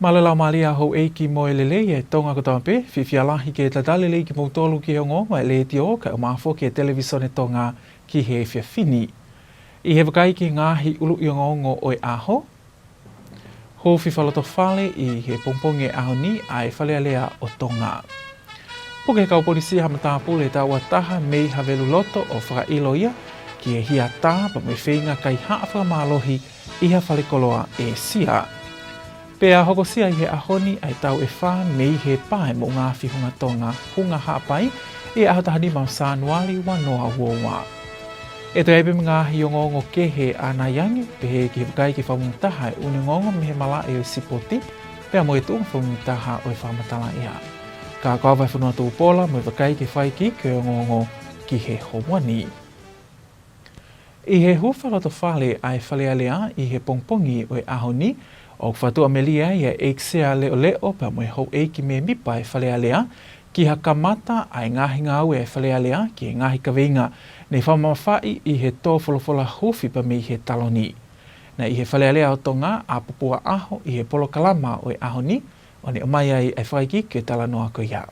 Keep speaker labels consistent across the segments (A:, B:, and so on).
A: Malala malia ho eiki mo elele e Tonga kotampe, fifialahi ke tadalele ki moutolu ki hongo mai le tio ka umafo ke televisione Tonga ki he fiafini. I he wakai ki ngahi ulu i ngongo oi aho. Ho fifaloto fale i he pongponge aho ni ai fale alea o Tonga. Puke kau polisi hamatapu le tawa taha mei havelu loto o whakailo ia ki he hia tā pa me whenga kai haafaka malohi i ha fale koloa e sia. Pea hokosia i he ahoni ai tau e wha mei he pae mo ngā whihunga Tonga hunga hapai i aho tahani mau Sanuari wa noa uowa. E to ebe mga hiongongo ke he ana yangi pe he ki hipukai ki whamuntaha e uningongo me he mala e o sipoti pea mo e tunga whamuntaha o e whamatala ia. Ka kawai whanua tū pola mo e wakai ki whai ki ngongo ki he howani. I he huwhaloto whale ai whale alea i he pongpongi o e ahoni o whatua melia ia eiksea leo leo pa mo e hou eiki me mipa e whale alea ki ha kamata ai ngahi ngau e whale alea ki e ngahi kawinga nei whamawhai i he tō wholofola hufi pa me i he taloni. Na i he whale alea o Tonga a pupua aho i he polo kalama o e ahoni o ne umai ai e whaiki ke talanoa ko ia.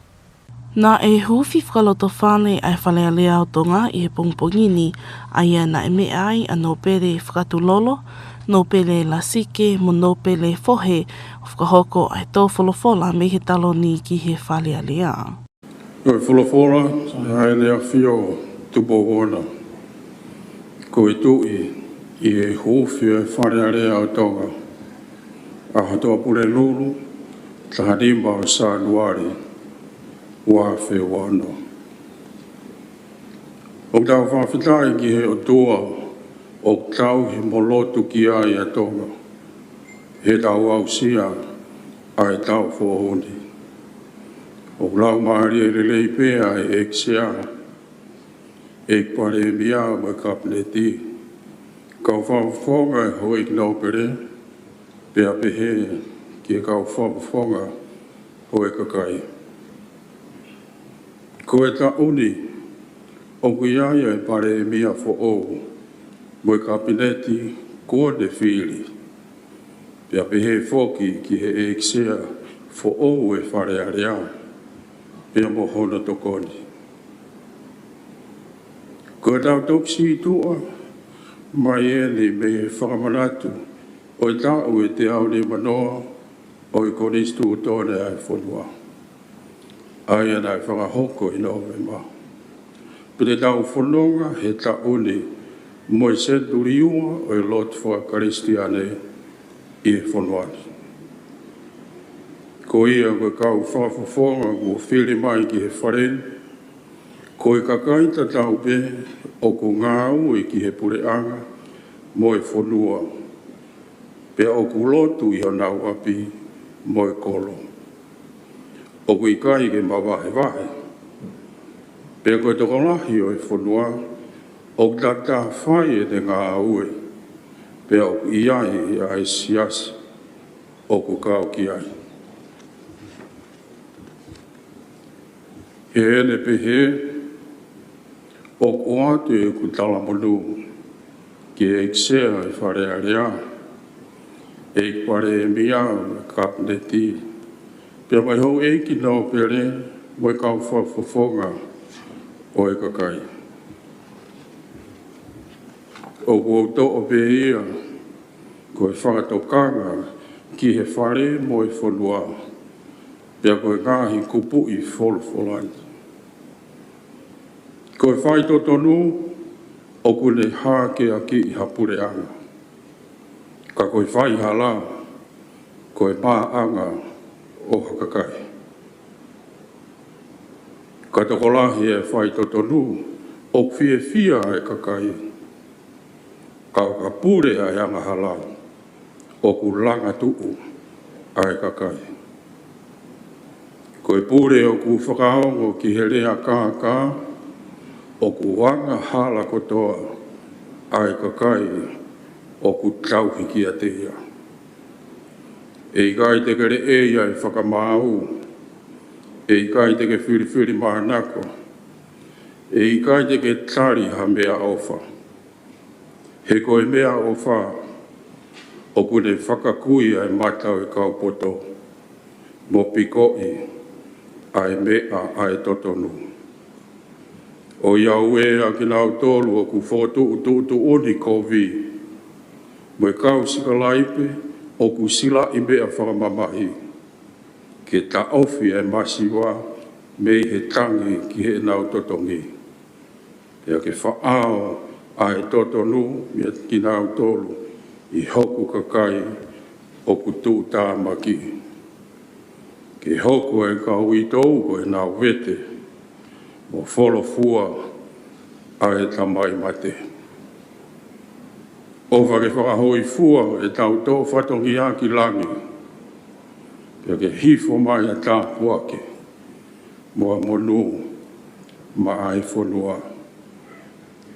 B: Nā e huwhi whakaloto whāne ai whale alea o Tonga i he pongpongini ai na e me ai anō pere whakatulolo no pele la sike mo no pele fohe o whakahoko ai tō wholofola me he taloni ki he whale alea.
C: Ko e wholofola, ai lea whio tupo ona. Ko e tui i e hōwhi e whare alea o Tonga. A hatoa pure lulu, taharimba o Sanuari, wā whio ano. O tau whawhitai ki he o tua, o tau he molotu ki ai a Tonga. He tau au sia ai tau whohoni. O lau maari e lelei pēa e eksea. Ek pare e mia ma kapneti. Kau whawhonga e hoi knau pere. Pea pehe ki e kau whawhonga hoi kakai. Ko e ta uni. O kuiaia e pare e mia fo ou. Moi kabineti ko de fili. Pea pehe foki ki he eksea fo ou e whare area. Pea mo hona tokoni. Ko tau toksi tua, mai e ni me he whakamanatu. O i tau e te au ni manoa, o i konistu utone ai whanua. Ai anai whakahoko i nowe ma. Pute tau whanonga he ta uni, moi senturiua o i lot whakaristiane i e whanuani. Ko ia koe kau whawhawhonga o whiri mai ki he wharen, ko i kakaita tau pe o ko ngāu i ki he pureanga mo e whanua, pe o ku lotu i hanau api mo e kolo. O ku i kai ke mawahe wahe, pe koe toko lahi o e whanua, o tata whai e te ngā aue, pe o iai i ai sias o ku kau ki ai. He ene pehe, o ku atu e ku talamonu, ki e eksea e whare area, e pare e mia me kapneti, pe mai hou e ki nao pere, mo e kau whawhawhonga o e kakai. O kouto o pe ia, ko e whakatokanga ki he whare mo e whanua, pia ko e ngahi kupu i wholfolani. Ko e whai totonu, o kune hāke a ki i hapureanga. Ka ko e whai hala, ko e māanga o hakakai. Ka tokolahi e whai totonu, o fie fia e kakai. Ka ka pure a yanga hala, o ku langa tuu ai kakai. Ko e pure o ku whakaongo ki he rea kākā, o ku wanga hala kotoa ai kakai, o ku tauhi ki a te ia. E i kai te kere e ia e whakamāu, e i kai te ke whiri mahanako, e i kai te ke tari ha mea ofa. He koe mea o wha, o kune whakakui ai matau e kau poto mo pikoi ai mea ai totonu. O iau e a ki nau tolu o ku fotu uni kovi. Mo e kau sikalaipe o ku sila i mea whakamamahi. Ke ta ofi e masiwa me he tangi ki he nau totongi. Ea ke whaao ai totonu me ki nau tolu i hoku kakai o ku tū tā maki. Ke hoku e ka hui tau ko e nau vete o wholo fua ai tamai mate. O whake whakahoi fua e tau tō whatongi a ki langi. Pea ke hifo mai a tā puake. Moa monu ma ai whanua.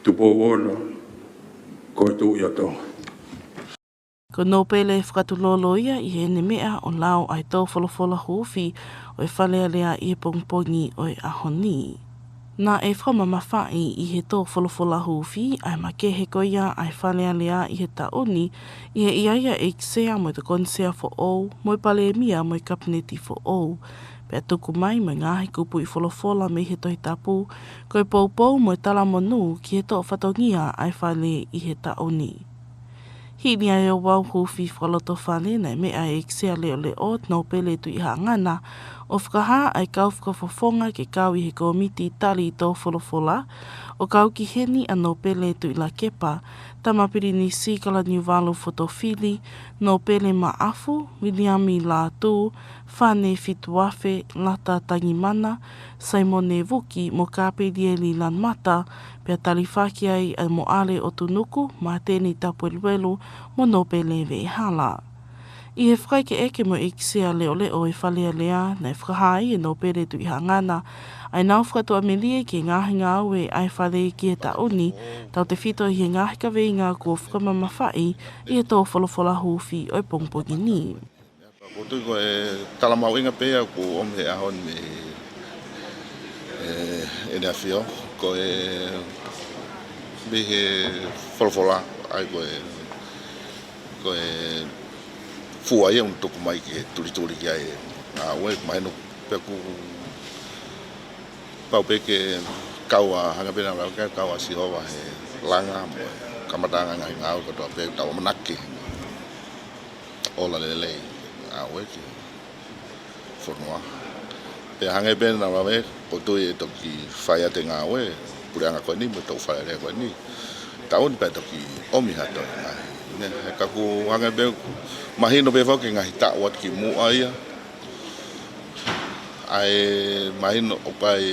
C: Tupo ona koe tū i ato.
B: Ko no pele whakatulolo ia i hene mea o lao ai tau wholofola huwhi o e whalea lea i e pongpongi o e ahoni. Nā e whamamawhai i he tō wholofola huwhi ai make he koia ai whalea lea i he taoni i he iaia e ksea mo te konsea fo ou, mo e pale mia mo e kapineti fo ou. Pea tuku mai mo ngāhi kupu i wholofola me he Tongatapu, ko e poupou mo e tala monu ki he tō whatongia ai whale i he taoni. Hini ai o wau huwhi whaloto whane nei mea e ksea leo leo no pele tu i hangana o whakaha ai kau whakafofonga ke kau i he komiti tali i tō wholofola o kau ki heni a no pele tu i la kepa tamapiri ni sikala ni walu fotofili no pele ma afu Williami Latu whane fituafe lata tangimana Simone Vuki mo kāpedi e li lan mata pea talifaki ai a mo ale o tunuku ma tēni tapueluelu mo no pele ve hala. I he whakaike eke mo ikisea leo leo e whalea lea nei whakahai e no pere tu i hangana ai nau whakatua melie ki ngāhi ngā au e ai whale ki he taoni tau te whito i he ngāhi ka veinga ko whakamamawhai i he tō wholofola huwhi o e pongpongi ni.
D: Ko tui ko e talamau inga pēa ko om he ahon me e nea whio ko e me he wholofola ai ko e fua ia un toku mai ki turi ki ai a ue mai no peku pau peke kaua hanga pena lau ka kaua si hova he langa mo kamatanga ngai ngau ko to pe tau manaki ola lele a ue ki fornoa pe hanga pena lau ko to e to ki faia te ngau e puranga ko ni mo to faia le ko ni tau ni pe to ki omi hato ne ka ku hanga pe mahino be foke ngai ta wat ki mu ai mahino o pai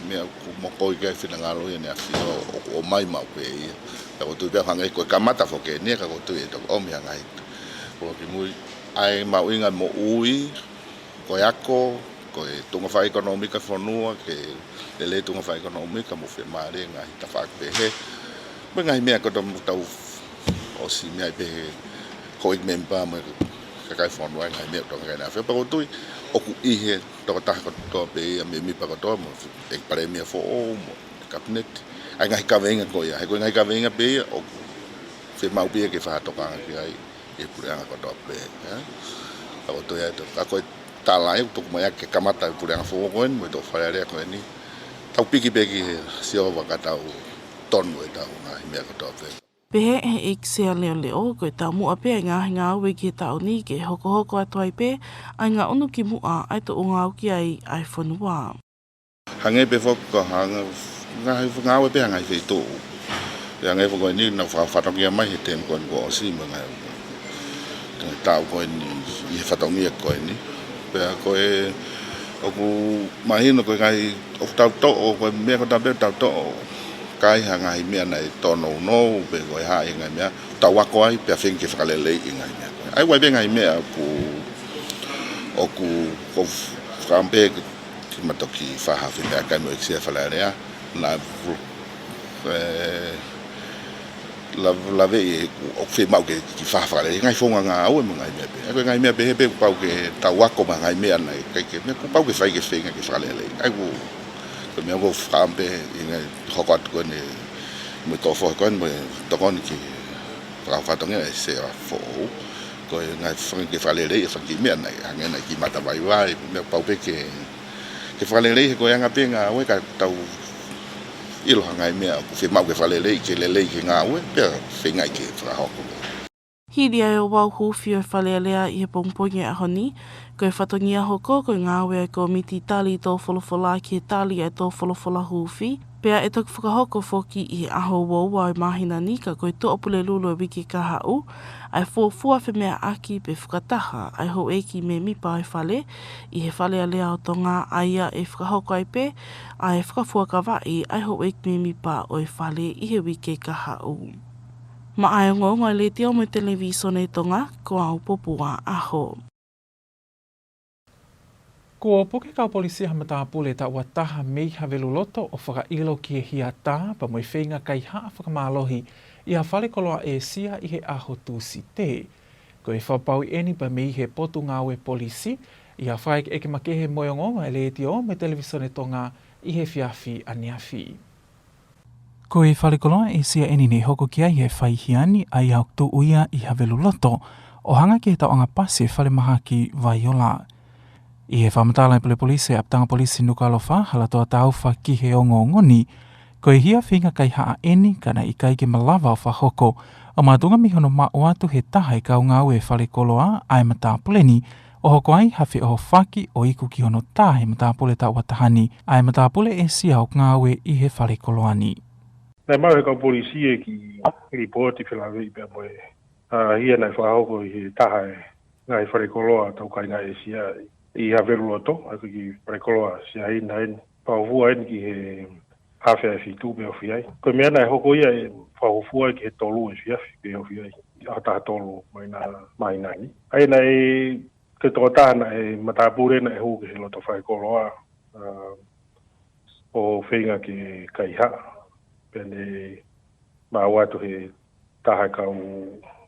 D: me mo ko ke fina ngalo ne afio o mai ma pe ta ko tu be hanga ko kamata foke ne ka ko tu e to o mi ngai ko ki mu ai ma winga mo ui ko yako ko e tunga fa economica fonua ke le tunga fa economica mo fe mare ngai ta fa pe he mo ngai me ko to tau o si me pe ko ik member mo kakai fonua ngai me to ngai na fe pa ko tu o ku i he to ta ko to pe me pa ko to mo e pare me fo o mo cabinet ai ngai ka venga ko ya ko ngai ka venga pe o fe mau pe ke fa to ka ki ai e puranga ko to pe ha ko to ya to ko ta lai to mo ya ke kamata puranga fo ko en mo to fa ya ko ni tau piki peki si o wa ka tau ton mo ta ngai me ko to pe
B: Pehe e ikisea leo leo koe tau mua pe ai ngāhi ngā ue ki he tau ni ke hoko atuai pe ai ngā unu ki mua ai to o ngā uki ai whanua.
D: Hange pe foko hanga ngā ue pe hangai whei tō. Pe hange foko ni na whatongia mai he tem koe ko o si mga tau koe ni i he whatongia koe ni. Pe koe o ku mahino koe ngai o tau tō o koe mea ko tau pe tau tō kai hanga hi mea nei tono no pe ko ha inga mea ta wa ko ai pe finki falele inga mea ai wa be ngai mea ku o ku ko frampe ki matoki fa ha fi mea kai mo exia falele la la ve o fe mau ke ki fa falele ngai fonga nga au mo ngai mea pe ngai mea pe pe pau ke ta wa ko ngai mea nei kai ke me ku pau ke fai ke finga ki falele ai ku me go frampe inga hokat ko ni mo to fo ko mo to kon ki fra fa tonga se fo ko ngai ke falele fa ki me na ngena ki mata vai vai me pau pe ke falele ko nga penga we ka tau ilo ngai me ku fe mau ke falele ke lele ki nga we pe fe ngai ke fra hoko
B: Hiri ai o wau huwhi o whalealea i he pongpongi a honi, ko e whatongi a hoko ko ngāwe ai ko miti tali tō wholofola ki he tali ai tō wholofola huwhi, pea e toku whakahoko whoki i he aho wau ai mahina ni ka koe tuopule lulu e wiki ka hau, ai fuafua whi mea aki pe whakataha, ai ho eki me mipa ai whale, i he whalealea o Tonga aia e whakahoko ai pe, ai whakafua ka vai, ai ho eki me mipa o e whale i he wiki ka hau. Ma ai ngonga le te o me televisione Tonga ko au popua aho.
A: Ko poke ka polisi Tongatapu le ta wataha mei havelu loto o whakailo ki e hiata pa moi whenga kai haa whakamalohi i a whale koloa e sia i he aho tūsi te. Ko e whapau eni pa mei he potu ngāwe polisi i a whaik eke makehe moiongonga le te o me televisione Tonga i he whiawhi aniawhi. Ko e whalekoloa e sia eni nei hoko ki ai he whaihiani ai au tu uia i havelu loto o hanga ki he tau anga pasi e whale maha ki Vaiola. I he whamatala pule polisi e aptanga polisi Nuku'alofa halatoa tauwha ki he ongo ngoni, ko e hia whinga kai haa eni kana i kai ke malawa o whahoko o mātunga mihono ma o atu he taha i kau ngau e whalekoloa ai matapuleni o hoko ai hawhi o whaki o iku ki hono tā he matapule ta watahani ai matapule e sia o ngau e i he whalekoloani.
E: Nei mau ka polisi e ki ripoti whilawe i pia moe. Hia nei whahoko i he taha e ngai wharekoloa tau kai ngai e sia i haveru loto, aku ki wharekoloa sia ina en whahofua en ki he hawhea e whitu me o whiai. Koe mea nei hoko ia e whahofua ki he tolu e whiafi me o whiai. A taha tolu mai nani. Ai nei ke toa tahana e matapure na e hu ke he loto wharekoloa o whenga ki kai haa. Pene mawatu he taha kau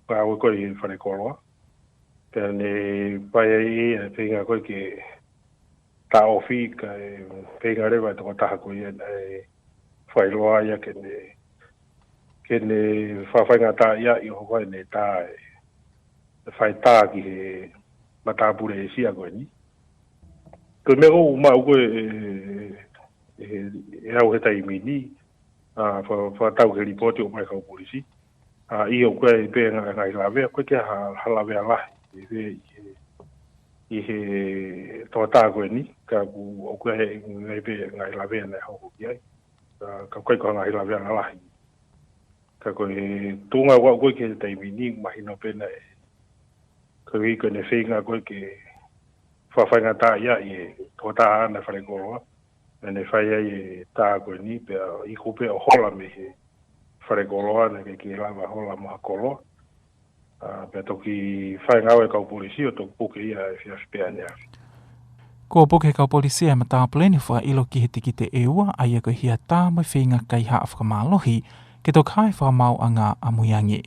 E: pāwe koe i wharekoloa. Pene pai ai e whinga koe ki tā ofi ka e whinga rewa toko taha koe e whailoa ia kene whawhainga tā ia i ho koe ne tā e whai tā ki he matapure e sia koe ni. Koe me o mau koe e au he taimini fa tau ke ripoti o mai kau polisi i o koe pe ngai lawe koe ke halawe ala i he toa koe ni ka ku o koe ngai pe ngai lawe nei hoko ki ai ka koe ko ngai lawe ala ka koe tunga wa koe ke taimini mahino pe nei koe ko ne whinga koe ke whawhainga tā ia i toa ana wharekoloa ne whai e tā koe ni, pia i kupe o hola me he wharekoloa, ne ke lawa hola maha koloa. Pia toki whai ngau e kau polisi o toku puke ia e whiawhi pia nea.
A: Ko puke kau polisi e matapuleni wha ilo ki he tiki te eua, ai e koe hia tā mai whinga kai haa whakamalohi, ke tok hai whakamau anga amuyangi.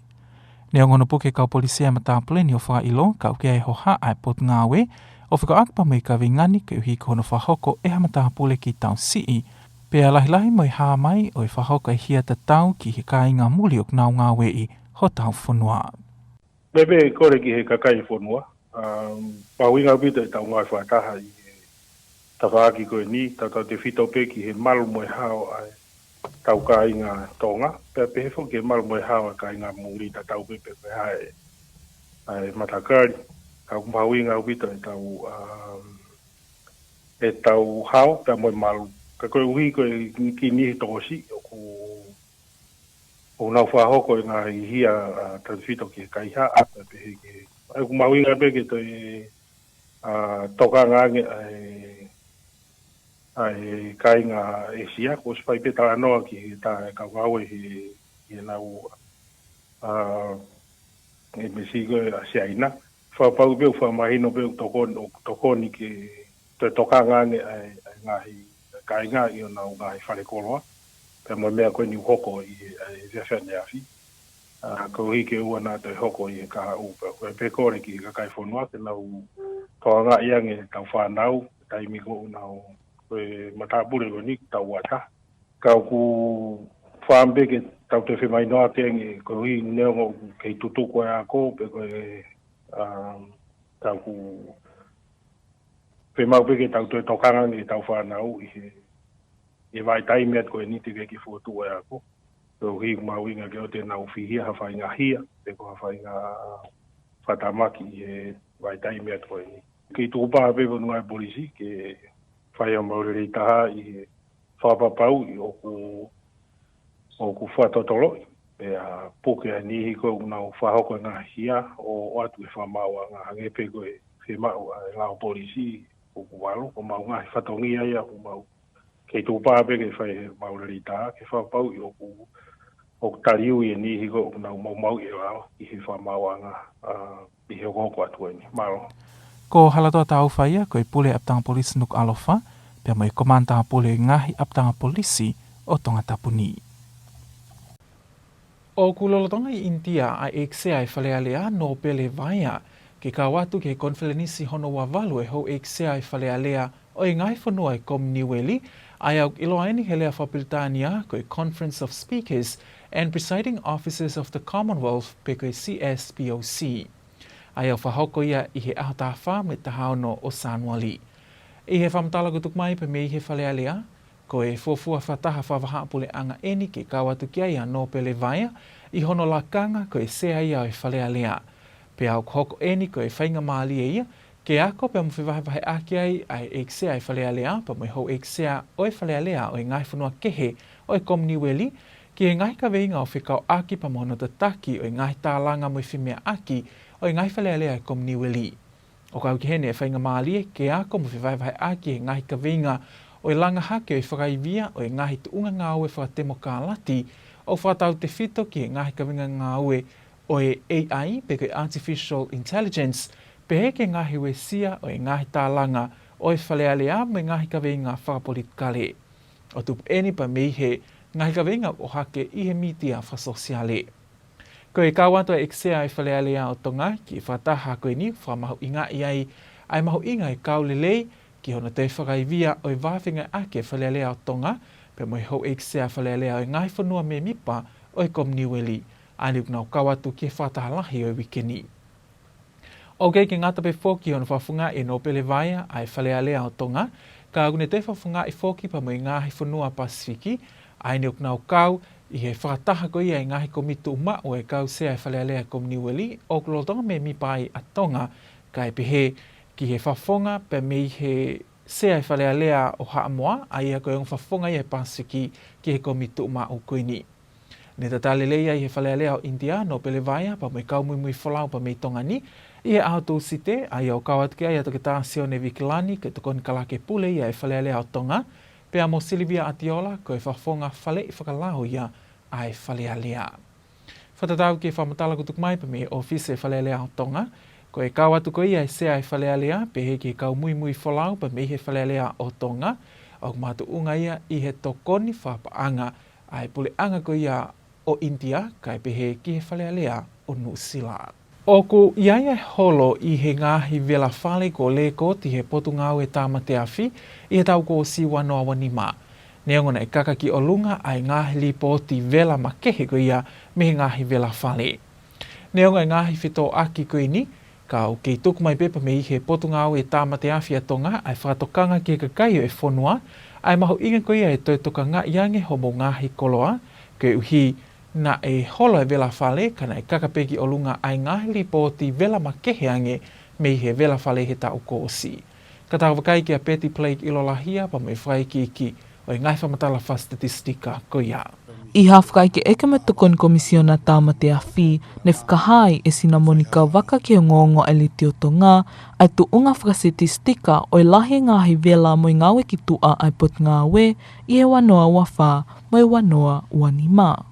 A: Nea ngono puke kau polisi e matapuleni o wha ilo, kau kia e hoha ai pot ngawe, o whika akpa mai ka vingani ke uhi kono whahoko e hamatapule ki tau sii, pea lahilahi mai haa mai o e whahoko e hia tatau ki he kai ngā muli o knau ngā wei ho tau whanua.
E: Bebe kore ki he kakai whanua, pahuinga pita e tau ngai whataha i tawhaaki koe ni, tau te whito pe ki he malu moe hao ai tau kai ngā tonga, pea pehefo ki he malu moe hao ai kai ngā muli tatau pepe pe hae ai matakari. Ka kumpawinga upita e tau hao pia moe malu. Ka koe uhi koe ki nihi tokosi o nau whahoko e ngā hia tanwhito ki kai haa apa pehe ke. Ai kumpawinga pe ke toi toka ngange ai kai ngā e sia, ko spai pe tā anoa ki tā e kaukaue he nau e mesi koe a siaina. Whapau peo whamahino peo tokoni ke te toka ngane ai ngahi kai ngā i o nau ngahi wharekoloa. Pea mo mea koe ni hoko i whiawhane awhi. Kau hike ua nā te hoko i kaha upa. Koe pe kore ki kakai whanua ke nau toa ngā iange tau whanau, taimi ko nau koe matapure ko ni tau wata. Kau ku whambe ke tau te whemainoa te nge koe hi neongo kei tutuko e ako pe koe tau ku pe mau pe ke tau to kanga ni tau whanau i vai tai mea koe ni te ki fotu e ako. So hi mau inga ke o te nau whihia hawhai ngā hia, te ko hawhai ngā whatamaki e vai tai mea koe ni. Ki tō pā pe wanu ai polisi ke whai o maurere taha i whapapau i oku whatotoloi. E a poke a nihi koe unau whahoko ngā hia o atu e whamaua ngā hangepe koe whemau a lao polisi oku walo, o mau ngā whatongia ia o mau kei tō pāpe ke whai maureri tā, ke whapau i oku tariu i nihi koe unau mau i rao i he whamaua ngā i he okoko atu e ni, maro.
A: Ko halatoa tau whaia koe pule aptanga polisi Nuku'alofa, pia mai komanta pule ngahi aptanga polisi o Tongatapu ni. O kulolotonga i India a eksea e whalealea no pele vaia ke kawatu ke konfelenisi hono wa valu e ho eksea e whalealea o i ngai whanua e kom niweli ai au iloaini he lea whapilitania koe Conference of Speakers and Presiding Officers of the Commonwealth pe koe CSPOC. Ai au whahoko ia i he ahotawha me tahaono o Sanuali. I he whamtala kutuk mai pe me i he whalealea ko e fofua whataha whavaha pule anga eni ke kawatu kia ia no pele vaia i hono la kanga ko e sea ia e whalealea. Pe au hoko eni ko e whainga maali e ia ke ako pe mwhiwahewahe ake ai e sea e whalealea pa mwe hou e sea o e whalealea o e ngai whanua kehe o e komniweli ki e ngai ka veinga o whikau aki pa mono te taki o e ngai tālanga mwe whimea aki o e ngai whalealea e komniweli. O kau ki hene e whainga maali e ke ako mwhiwahewahe ake e ngai ka veinga o e langa hake o e whakaivia o e ngahi tuunga ngā ue whakatemo kā lati o whakatau te whito ki e ngahi kawinga ngā ue o e AI pe koe Artificial Intelligence pe he ke ngahi ue sia o e ngahi tālanga o e whalealea me ngahi kawinga whakapolitikale. O tupu eni pa mei he ngahi kawinga o hake i he mitia whasosiale. Ko e kawato e eksea e whalealea o Tonga ki whataha koe ni whamahu inga iai ai mahu inga e kaulelei ki hono te whakaivia o e wāwhinga ake whalealea o Tonga, pe mo e hou eksea whalealea o e ngai whanua me mipa o e komniweli, aniuk nau kawatu ki e whatahalahi o e wikeni. O kei ki ngata pe whoki hono whawhunga e no pele vaia ai whalealea o Tonga, ka agune te whawhunga i whoki pa mo e ngahi whanua Pasifiki, aniuk nau kau i he whakataha ko ia i ngahi komitu uma o e kau sea e whalealea komniweli, o kulotonga me mipa ai a Tonga, ka e pehe ki he whawhonga pe mei he sea e whalealea o Haamoa, a ia koe ang whawhonga i he Pasifiki ki he komitu uma o koini. Ne tatalelea i he whalealea o India no pele vaia pa mei kau mui whalau pa mei Tonga ni, i he ahatou site, a ia o kawatke ai atoke tāsio ne Vikilani ke tukoni kalake pule i e whalealea o Tonga, pe a mo Silvia Atiola koe whawhonga whale i whakalau ia a e whalealea. Whatatau ki e whamatala kutuk mai pa mei ofise e whalealea o Tonga, ko e kawatu ko ia e sea e whalealea, pe he ki kau mui whalau pa mei he whalealea o Tonga, o kumatu unga ia i he tokoni whapaanga, a e pule anga ko ia o India, kai pe he ki he whalealea o Nusila. O ku iai e holo i he ngahi vela whale ko leko ti he potu ngau e tāmate awhi, i he tau ko o siwano awanima. Neongona e kakaki o lunga ai ngahi lipo ti vela makehe ko ia me he ngahi vela whale. Neonga e ngahi whito aki ko ini, ka o kei tuku mai pepa me i he potu ngau e tāmate awhi a Tonga, ai whakatokanga ki e kakai o e whonua, ai maho inga ko ia e toi toka ngā iange homo ngahi koloa, ke uhi na e holo e vela whale, kana e kakapeki o lunga ai ngahi lipo ti vela makehe ange me i he vela whale he tau kōsi. Ka tau wakai ki a Petty Plague ilolahia pa me whai ki o i ngai whamatala wha statistika ko ia.
F: I hawhkai ke eke me tukon komisiona tāmate a whi, ne whakahai e sina monika waka ki o ngongo e li te o Tonga, ai tu unga whakastatistika o i lahi ngahi vela mo i ngawe ki tua ai pot ngawe, i he wanoa wawha, mo i wanoa wanima.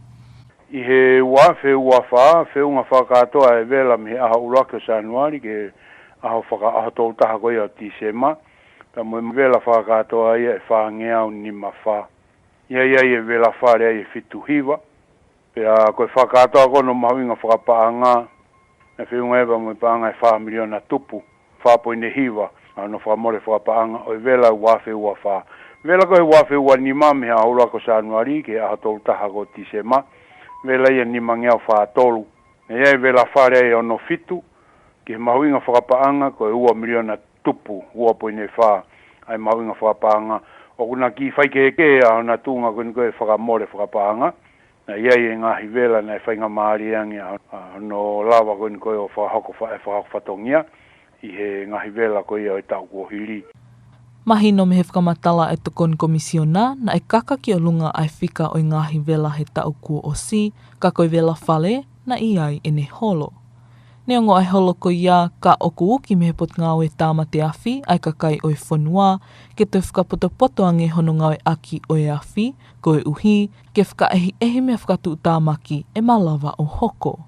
G: I he wafe wawha, whiunga whakatoa e vela me aha urake o Sanuari, ke aha whakaahatou taha koe o Tisema, pa mo i vela whakatoa ia e whangea o nima wha. Ia e vela whare e fitu hiwa. Pea koe whakatoa kono mahuinga whakapaanga. Na whiunga ewa mo i paanga e 4 miliona tupu. Whapoine hiwa. Ano whamore whakapaanga o i vela wafe ua wha. Vela koe wafe ua nima me ha hura ko Sanuari ke aha tolu taha ko Tisema. Vela ia nima ngea wha tolu. Ia e vela whare e ono fitu. Ki mahuinga whakapaanga ko e ua miliona tupu, ua poine wha, ai mahuinga whakapaanga. O kuna ki whaikeke a na tunga kuni koe whakamore whakapaanga. Na iai e ngahi vela na e whainga maariangi no lawa kuni koe o whakahoko whatongia. I he ngahi vela koe o e tau kua hiri.
F: Mahino me he whakamatala e tokon komisiona na e kaka ki o lunga ai whika o ngahi vela he tau kua o si, ka koe vela whale na iai e ne holo. Neongo ai holo ko ia ka oku uki me he pot ngāwe tāma te awhi ai ka kai oi whanua, ke te whakapoto ange hono ngāwe aki oi awhi, ko e uhi, ke whakaehi mea whakatu tāmaki e malawa o hoko.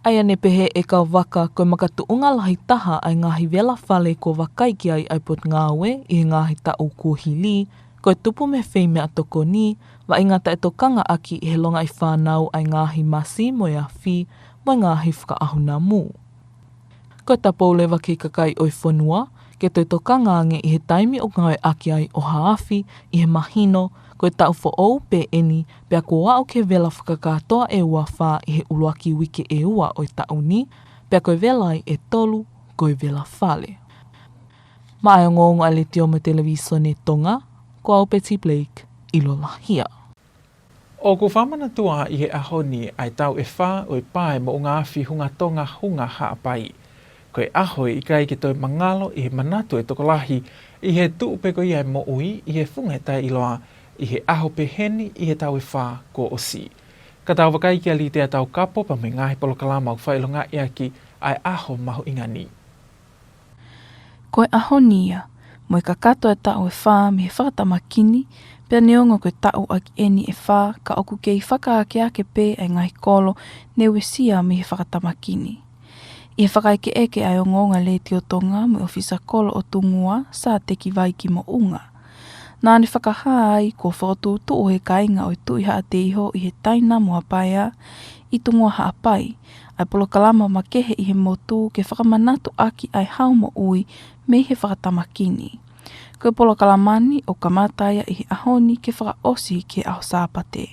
F: Ai ane pehe e kau waka koe makatu unga lahi taha ai ngahi vela whale ko wakaiki ai pot ngāwe i ngahi tau kua hili, koe tupu me whei mea toko ni, wa ingata e tokanga aki he longa i whanau ai ngahi masi mo e awhi, mo ngahi whakaahuna mū. Koe ta Paula ki kakai oi whanua, ke toi tokanga ange i he taimi o ngawe aki ai o haafi, i he mahino, koe tau whaou pe eni, pea kua au ke vela whakakatoa e ua wha i he uluaki wike e ua o tau ni, pea koe velai e tolu, koe vela whale. Mai o ngongo ale tio me televisione Tonga, ko au Betty Blake, ilo lahia.
A: O ku whamana tua i he ahoni ai tau e wha o i pae mo unga awhi hunga tonga hunga haapai. Koe ahoi i kai ki toi mangalo i he manatu e tokolahi i he tuupe ko iai mo ui i he funga tai iloa i he aho peheni i he tau e wha ko osi. Ka tau wakai ki ali te tau kapo pa me ngahi polo kalama u whailonga i aki ai aho mahu ingani.
H: Koe ahonia, mo i ka kato e tau e wha me he whakatamakini, pea neongo koe tau aki eni e wha ka oku kei whakaake ake pe ai ngahi kolo newe sia me he whakatamakini. I he whakaike eke ai o ngonga le tio Tonga me ofisa kolo o tungua sa te ki vai ki mo unga. Nā ni whakaha ai ko whakatutu o he kainga o i tui haa te iho i he taina mua paia i tungua haa pai. Ai polo kalama makehe i he motu ke whakamanatu aki ai hau mo ui me he whakatamakini. Koe polo kalamani o kamataya i he ahoni ke whakaosi ke aho sāpate.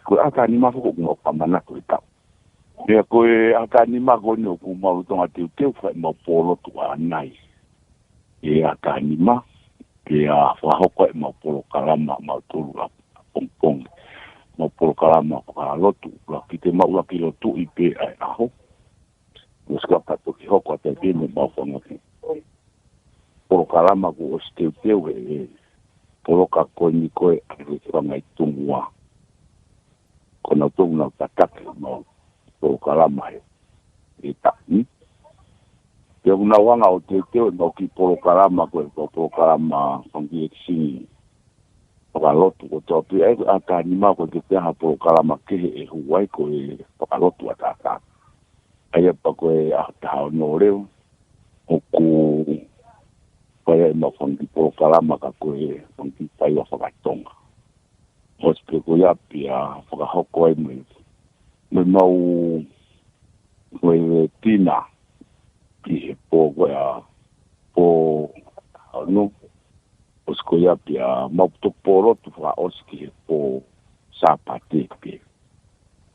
I: Koe ata ni mafu o kamanatu i tau. Rea koe ata ni mafu o ku mautonga teu whai mau polo tu anai. E ata ni mafu. Ke a whahoko e mau polo kalama mau tolu a pongpong. Mau polo kalama a lotu. Ki te mau ki lotu i pe ai aho. Nuska pato ki hoko a te pene mau whangaki. Polo kalama ko o steu e polo ka koe ni koe a te whangai tungua. Kona tungu na tatake mau polo kalama e taki. Te una wanga o te teo no ki polo kalama koe polo kalama whangi e kisi whakalotu ko topi e ata ni mako te teha polo kalama kehe e huwai koe whakalotu atata. Aia pa koe a taha no reo o ku whaia e ma whangi polo kalama ka koe whangi paiwa whakatonga. Hospe koe api a whakahoko ai me mau koe tina ki he pō koe a pō no os koe api a mauto pōrotu wha oski he pō sāpate pe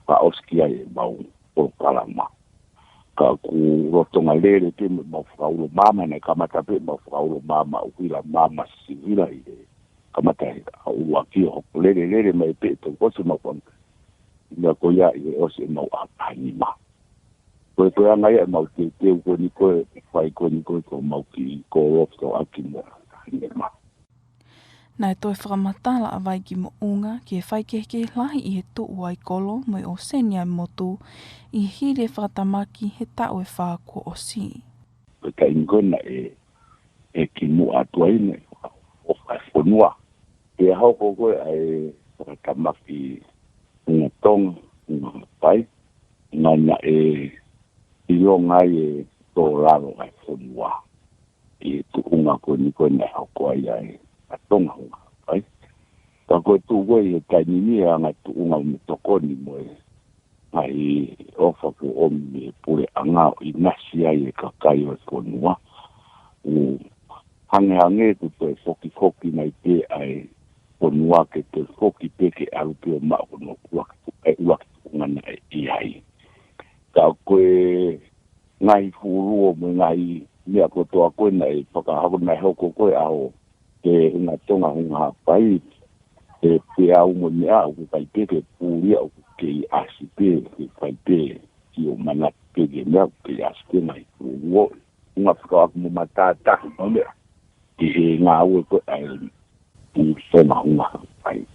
I: wha oski ai mau pō kalama ka ku rotonga lere pe mau whakaulo mama nei kamata pe mau whakaulo mama uwila mama sivila i he kamata he au aki o lere mai pe to kosi mau wanga ina koe ia i osi mau apanima. Koe koe anga ia mau te teu koe ni koe whai koe ni koe ko mau ki ko rofto aki mo apanima.
H: Nai toi whakamatala a vai ki mo unga ki e whai keke lahi i he tuu ai kolo mo i o seni ai motu i hire whakatamaki he tau e wha ko o si.
I: Koe ka ingona e ki mu atua ina o whai whanua. E hauko koe ai whakatamaki unga tonga, unga pai, ngana i o ngai e tō raro ai whanua. I tu unga koe ni koe nei hauko ai ai a tonga unga pai. Ka koe tu koe e kainini e anga tu unga ume tokoni mo e ai ofa ko omi e pure anga i nasi ai e kakai o whanua. Hange tu to e foki mai pe ai whanua ke te foki peke arupi o mao no uaki ngana i ai. Ka koe ngai furu mo ngai mea ko toa koe nei whakahawa nei hoko koe ao ke nga tonga hunga pai e pe au mo mea o kai pe ke puria o ke asi pe ke pai pe ki o mana pe ke mea ke asi pe ngai furu nga whakawa mo matata mo mea ke ngā ue koe ai ki whena hunga pai.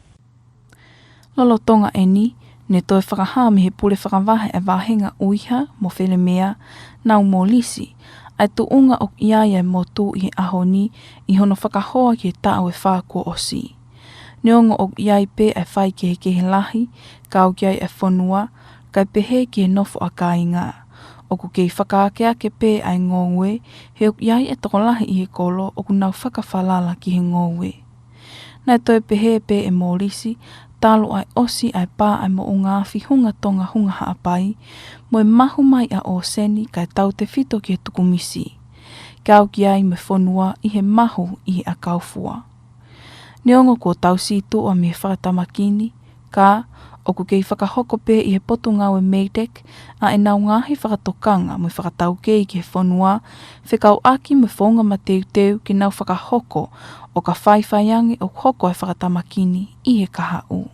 H: Lolo tonga eni, ne toi whakaha me he pule whakawahe e wahenga uiha mo whele mea, nau mō lisi, ai tu unga o iaia mō tū i he ahoni i hono whakahoa ki he tāu e whākua osi. Neongo o iai pe ai whai ki he lahi, kau ki ai e whanua, kai pehe ki he nofo a kai ngā. Oku kei whakaakea ke pe ai ngōwe, he o iai e tokolahi i he kolo oku nau whakawhalala ki he ngōwe. Nai toi pehe pe e mō lisi, talo ai osi ai pā ai mo o ngāwhi hunga tonga hunga haapai, mo e mahu mai a o seni kai tau te whito ki he tukumisi. Kau ki ai me whanua i he mahu i he akaufua. Neongo ko tau situ o me whakatamakini, ka oku kei whakahoko pe i he potu ngau e meidek, a e nau ngahi whakatokanga me whakatau kei ki he whanua, whekau aki me whonga mateu teu ki nau whakahoko o ka whaiwhaiangi o hoko e whakatamakini i he kaha u.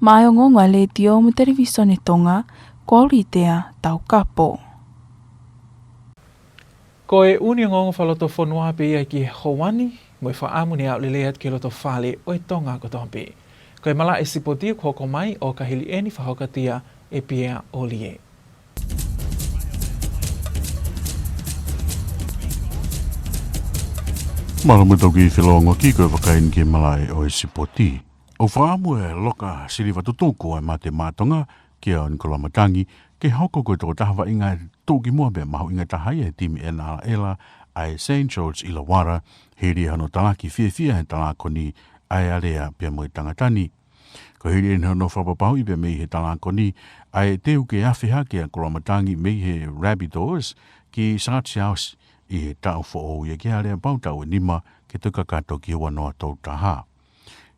H: Mai o ngonga le tio me televisione Tonga, ko tea tau kapo.
A: Ko e uni ngonga whaloto whanua pe ia ki Hawani, mo e whaamuni au leleat ki loto whale o e Tonga ko tompe. Ko e mala e sipoti hoko mai o ka hili eni whahokatia e pia o lie.
J: Malamuto ki whilongo ki koe whakain ki malai o e sipoti. O whaamu e loka siriwa tutuko e mate mātonga ki a Nuku'alofa ke hoko koe toko tahawa inga tūki mua bea mahu inga tahai e timi e nā ela ai St. George Illawarra hiri hano talaki fia he talakoni ai area pia mo i tangatani. Ko hiri e hano whapapau i pia mei he talakoni ai teu ke awhiha ki a Nuku'alofa mei he Rabbitohs ki Saatsi House i he tau fo ia ki area pautau e nima ke tuka kato ki wanoa tau taha.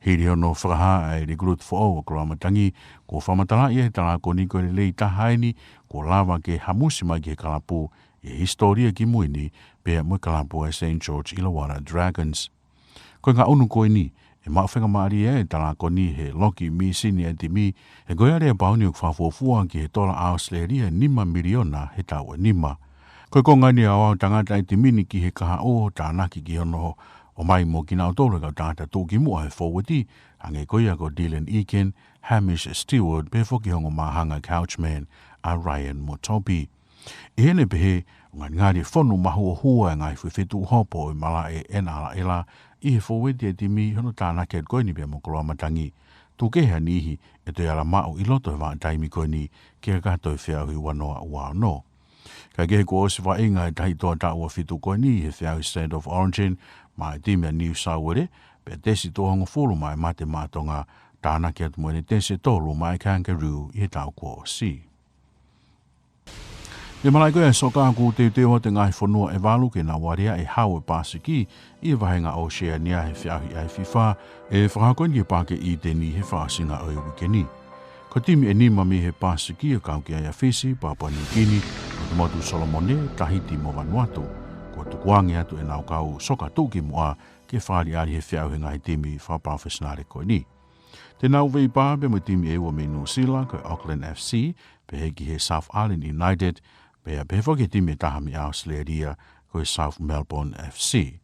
J: Hiri hono whakaha ai recruit fo o Nuku'alofa ko whamatala i he talakoni ko le lei tahaini ko lava ke hamusi mai ki he kalapu i historia ki muini pia mui kalapu e St. George Illawarra Dragons. Ko ngā unu koe ni e mawhenga maari e talakoni he loki mi sini e ti mi e goe area pauni o whafuafua ki he tola Australia 5 miliona he tau e 5. Koe konga ni au tangata e ti mini ki he kaha o tānaki ki hono o mai mo ki nao tōra kau tāngata tōki mua he forwardi ange koe ko Dylan Eken, Hamish Stewart, pefo ki hongo mahanga Couchman a Ryan Motopi. I hene pehe, ngāri whonu mahu o hua ngai whiwhetu hopo i mala e ena ela i he forwardi e ti mi hono tānaki at koe ni pia mo Nuku'alofa tūkeha nihi e toi ala mao i loto e wā taimi koe ni ki a kato i whiau i wanoa ua no. Ka kehe ko osi wha inga e tahi toa ta ua whitu koe ni he whiau i State of Origin ma e timi a New South Wales pe tesi tō hongo fulu mai mate mātonga tānaki atu moene tesi tōlu mai kangaroo i he tau ko osi. E malai koe e soka ku te teo te ngai whanua e walu ke nā waria e hau e pāsiki i wahenga o shea nia he whiahi ai FIFA e whakakoen ki pāke i teni he whaasinga o i wikeni. Ko timi e nima mi he pāsiki e kau ki ai a Fisi, Papua New Guinea, o te motu Solomone, Tahiti mo Vanuatu. Ko tukuangi atu e nau kau soka tūki mua ke whaari ari he whiau he ngai timi whapawhesnare koe ni. Te nau vei pāpe mo timi e ua me New Zealand ko Auckland FC, pe he ki he South Island United, pe a pefo ke timi e tahami Australia ko South Melbourne FC.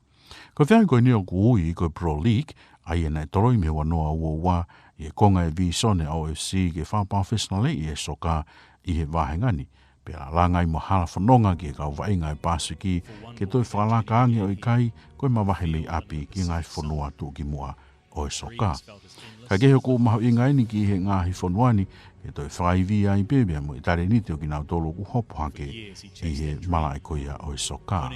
J: Ko whiau koe ni o kuui ko Pro League, ai e nei toroi me wanoa ua i e konga e visone OFC ke whapawhesnare i e soka i he wahengani. Pe la langai mo hala whanonga ki e kau wainga e pāsiki ke toi whalaka angi o i kai koe mawahele api ki ngai whanua tūki mua o e soka. Ka kehe ko mahu i ngai ni ki he ngahi whanuani ke toi whaivi ai bebea mo i tare niti o ki nau tolo ku hopo hake i he malai koia o e soka.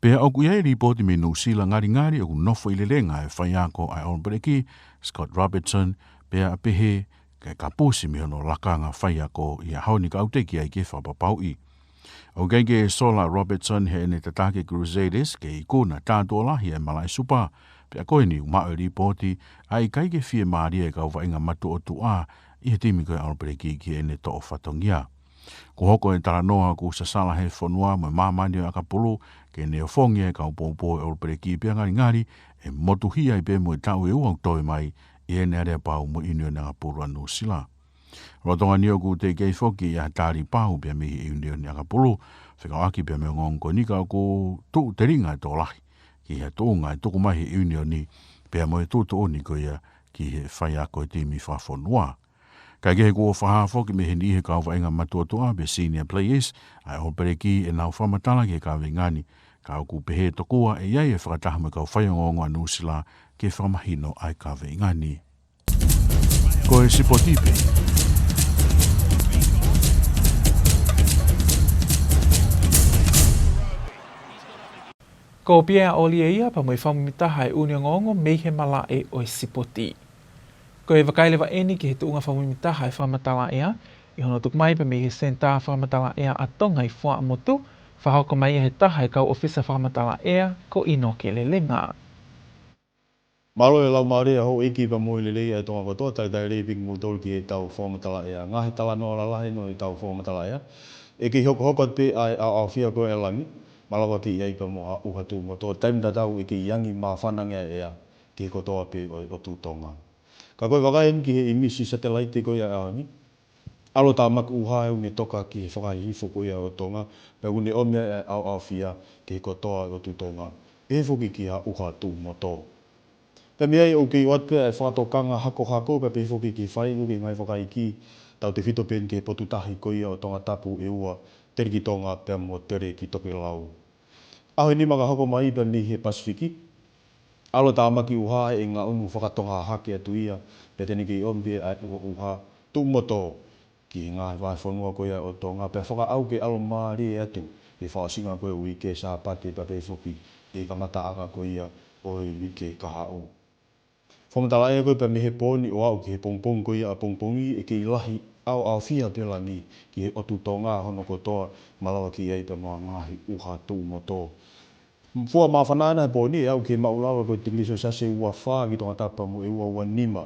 J: Pea oku iei ripoti me New Zealand ngari o ku nofo i lelenga e whaiako ai onbreki Scott Robertson pea pehe ke kapusi mi hono lakanga whaiako i a hauni kauteki ai ke whapapau i. O genge Sola Robertson he ene tatake Crusaders ke i kona tātua lahi e malai supa pea koe ni umao ripoti ai kai ke fie maari e kau wainga matu o tua i he timi koe onbreki ki ene to o whatongia. Ko hoko e tala noa ku sa sala he whanua mo mamani o akapolo ke neo whongi e kau pōpō e olpere ki pia ngari e motuhia i pe mo i tau e uang toi mai i ene area pau mo inu e nga pōrua no sila. Rotonga nio ku te kei whoki i a tāri pau pia mihi i unu e nga polo whika aki pia meo ngongo nika ko tō te ringa e tō lahi ki he tōnga e tōku mahi i unu ni pia mo e tōto o niko ia ki he whai ako e timi whawhonua. Kai ke he kua whahafo ki mehe ni he kau whainga matua toa be senior players ai hopere ki e nau whamatala ke ka vengani kau ku pehe tokoa e iai e whakataha me kau whaiongongo anu sila ke whamahino ai ka vengani. Ko e sipotipe.
A: Ko pia oli e ia pa mo i whamimitaha e uniongongo mei he mala e o sipoti. Ko e wakailewa eni ki he tuunga whamimitaha e whamatala ea, i hono tuk mai pa me he senta whamatala ea a Tonga i wha motu, whahoko mai he taha e kau ofisa whamatala ea ko ino ke lelenga.
K: Malo e lau maare a ho eki pa mo i lelei e tonga kotoa, tai rei piki mo tolu ki e tau whamatala ea. Ngahi tala no lalahe no i tau whamatala ea. E ki hoko pe ai au whia koe e langi, malawa ki iai pa mo uha tū mo tō. Taimita tau e ki iangi mā whananga ea ki kotoa pe o tū Tonga. Ka koe wakaen ki he imisi satellite koe a aongi. Alo tā maku uha e une toka ki he whakahifo koe a o Tonga. Pe une omea e au whia ki he kotoa o tū Tonga. E whoki ki ha uha tū mo tō. Pe mea i o ki watpe e whakatokanga hako pe pe whoki ki whai uki ngai whakaiki. Tau te whito pen ki he potutahi koe o Tongatapu e ua tere ki Tonga pe mo tere ki toke lau. Aho ni maka hoko mai pe mi he Pasifiki. Alo tā maki uha e ngā unu whakatonga hake atu ia, pe tene ki ombe ai uha tūmoto ki ngā vai whanua koe o Tonga, pe whaka au ke alo maari e atu, pe whaasinga koe ui ke sā pate pa pe whoki, e kamata aka koe ia o i ke kaha o. Whamatala e koe pe me he pōni o au ki he pongpong koe a pongpongi e ki lahi au whia pela ni ki he otu Tonga hono kotoa malawa ki ei pa mua ngahi uha tūmoto. Fua mā whanaana he pōni e au ke maulawa koe tingriso sase ua whā ki Tongatapu mo e ua nima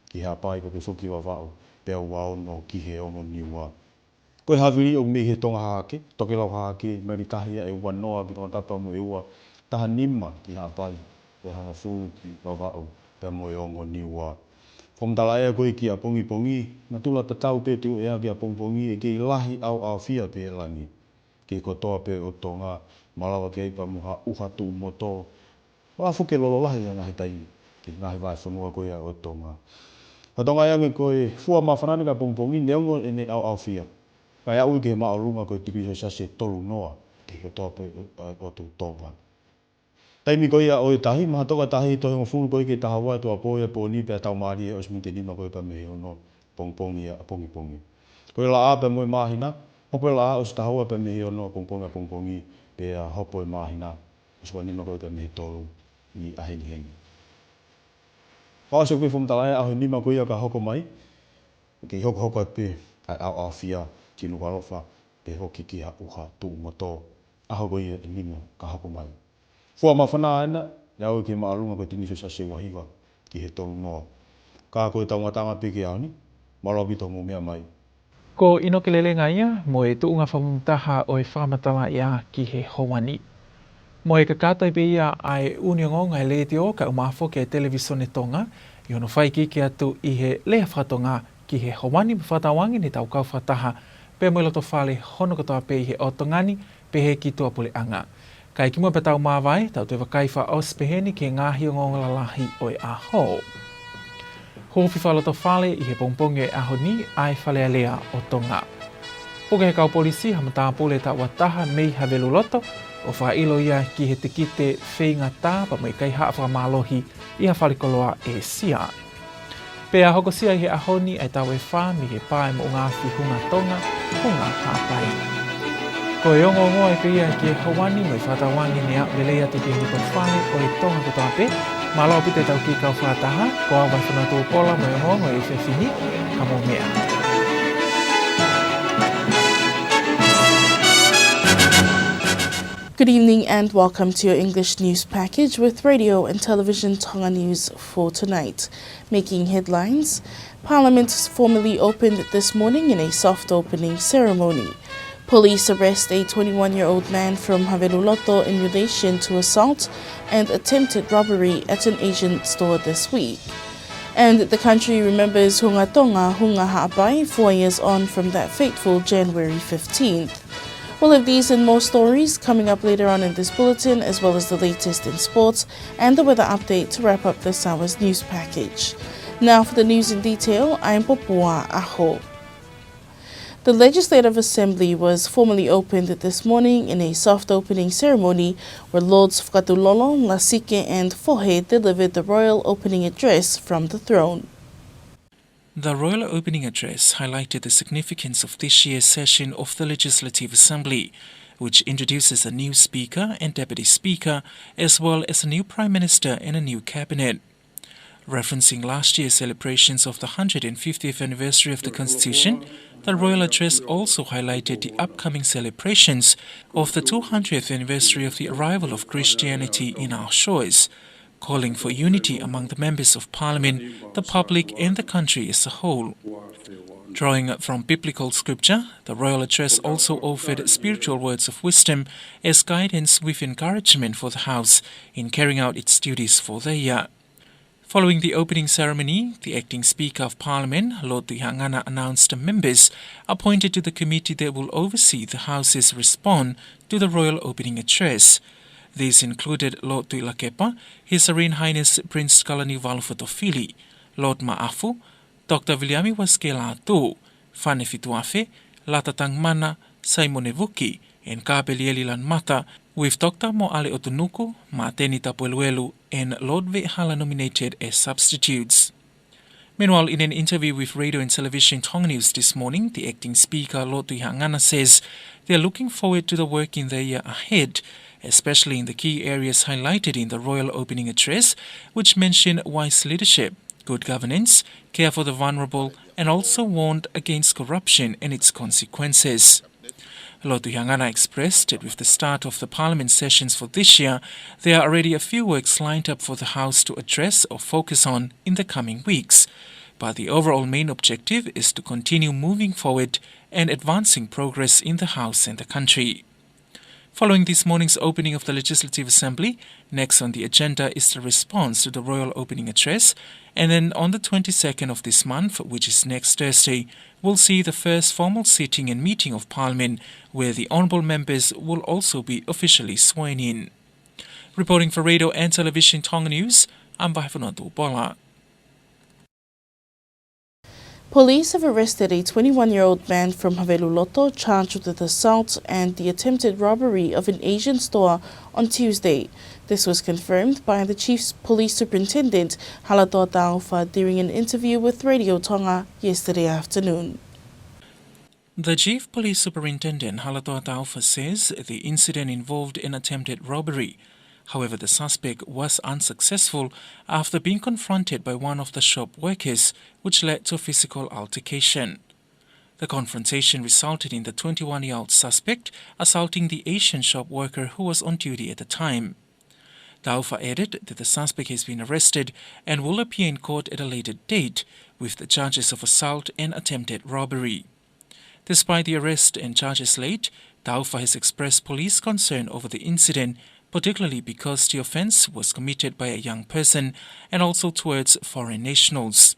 K: ki hea pai ko ke whuki wa wau pe ua ono ki he ono niwa. Koe hawiri o me he tonga hake, toke lau hake, meritahia e ua noa ki Tongatapu mo e ua taha nima ki hea pai pe hana whu ki wa wau pe mo e ono niwa. Whamtala ea koe ki a pongi, na tula tatau pe tu ea ki a pongi e ki lahi au whia pe langi ki kotoa pe o Tonga. Malawa ki eipa muha uha tū mo tō. Wā whuke lolo lahi a ngahi tai ki ngahi vai whanua koe a o Tonga. Ha tonga eange koe fua mā whanane ka pongpongi neongo e ne au whia. Kai au ke maa runga koe tiki so sase tolu noa ki kotoa pe o tū Tonga. Taimi koe a o tahi, maha toka tahi tohe mo fulu koe ke taha wai tua poe po ni pe tau maari e osmite nima koe pa mehe ono pongpongi a pongi. Koe la a pe moe mahina, hopo la a os taha wai pa mehe ono pongpongi pe a hopo e mahina, oswa nima koe pa mehe tolu i ahengi. Whaase koe whamtala e aho nima koe ka hoko mai, ki hoko pe au whia ki Nuku'alofa pe hoki ki ha uha tū mo tō. Aho koe e nima ka hoko mai. Fua ma whanā ena, e au ke maalunga koe tiniso sase wahiwa ki he tolu noa. Ka koe taungatanga pe ke aoni, malawa pito mo mea mai.
A: Ko ino ke lelenga ia, mo e tuunga whamimitaha o e whamatala ia ki he howani. Mo e kakatai pe ia ai uniongonga e leti o ka umafo ke televisone Tonga, i ono whai ki atu i he lea whatonga ki he howani me whatawangi ni tau kau whataha, pe mo iloto whale hono katoa pe i he otongani pe he ki tuapule anga. Kai ki mua pe tau mawai, tau te wakaiwha aus peheni ki ngahi o ngonga lalahi o e aho. Hofi whaloto whale i he pongponge e aho ni ai whale alea o Tonga. Puke he kau polisi hamata pole ta wataha mei havelu loto o whailo ia ki he tikite whinga tā pa mai kai haa whamalohi i ha whalikoloa e sia. Pea hoko sia i he ahoni ai tau e whā mi he pāe mo ngā whihunga Tonga hunga hāpai. Ko e ongo ngoa e pia ki e hawani mai whatawangi nea lelea te ki hito whale o e Tonga ko tāpe, malo pite tau ki kau whataha, ko a wai whanatu pola mai ngongo e whewhini, ka mo mea.
B: Good evening and welcome to your English news package with radio and television Tonga news for tonight. Making headlines, Parliament formally opened this morning in a soft opening ceremony. Police arrest a 21-year-old man from Haveluloto in relation to assault and attempted robbery at an Asian store this week. And the country remembers Hunga Tonga Hunga Ha'apai 4 years on from that fateful January 15th. We'll have these and more stories coming up later on in this bulletin, as well as the latest in sports and the weather update to wrap up this hour's news package. Now for the news in detail, I'm Popua Aho. The Legislative Assembly was formally opened this morning in a soft opening ceremony where Lords Whakatulolo, Lasike and Fohe delivered the royal opening address from the throne.
A: The royal opening address highlighted the significance of this year's session of the Legislative Assembly, which introduces a new Speaker and Deputy Speaker, as well as a new Prime Minister and a new Cabinet. Referencing last year's celebrations of the 150th anniversary of the Constitution, the royal address also highlighted the upcoming celebrations of the 200th anniversary of the arrival of Christianity in our shores, calling for unity among the members of Parliament, the public and the country as a whole. Drawing from biblical scripture, the royal address also offered spiritual words of wisdom as guidance with encouragement for the House in carrying out its duties for the year. Following the opening ceremony, the acting Speaker of Parliament, Latu Hangana, announced the members appointed to the committee that will oversee the House's response to the royal opening address. These included Lord Tuilakepa, His Serene Highness Prince Kalani Valufotofili, Lord Ma'afu, Dr. Viliami Waske Latu, Fane Fituafe, Latatang Mana, Simone Vuki, and Kabelieli Lanmata, with Dr. Moale Otunuku, Mateni Tapueluelu, and Lord Vehala nominated as substitutes. Meanwhile, in an interview with Radio and Television Tonga News this morning, the acting Speaker, Lord Tuihangana, says they are looking forward to the work in the year ahead, especially in the key areas highlighted in the royal opening address, which mention wise leadership, good governance, care for the vulnerable, and also warned against corruption and its consequences. Latu Hangana expressed that with the start of the Parliament sessions for this year, there are already a few works lined up for the House to address or focus on in the coming weeks. But the overall main objective is to continue moving forward and advancing progress in the House and the country. Following this morning's opening of the Legislative Assembly, next on the agenda is the response to the royal opening address, and then on the 22nd of this month, which is next Thursday, we'll see the first formal sitting and meeting of Parliament, where the honourable members will also be officially sworn in. Reporting for Radio and Television Tonga News, I'm Vaifanatu Paula.
B: Police have arrested a 21-year-old man from Haveluloto charged with assault and the attempted robbery of an Asian store on Tuesday. This was confirmed by the Chief Police Superintendent, Tongataufa, during an interview with Radio Tonga yesterday afternoon.
A: The Chief Police Superintendent, Tongataufa, says the incident involved an attempted robbery. However, the suspect was unsuccessful after being confronted by one of the shop workers, which led to a physical altercation. The confrontation resulted in the 21-year-old suspect assaulting the Asian shop worker who was on duty at the time. Taufa added that the suspect has been arrested and will appear in court at a later date with the charges of assault and attempted robbery. Despite the arrest and charges laid, Taufa has expressed police concern over the incident, particularly because the offence was committed by a young person and also towards foreign nationals.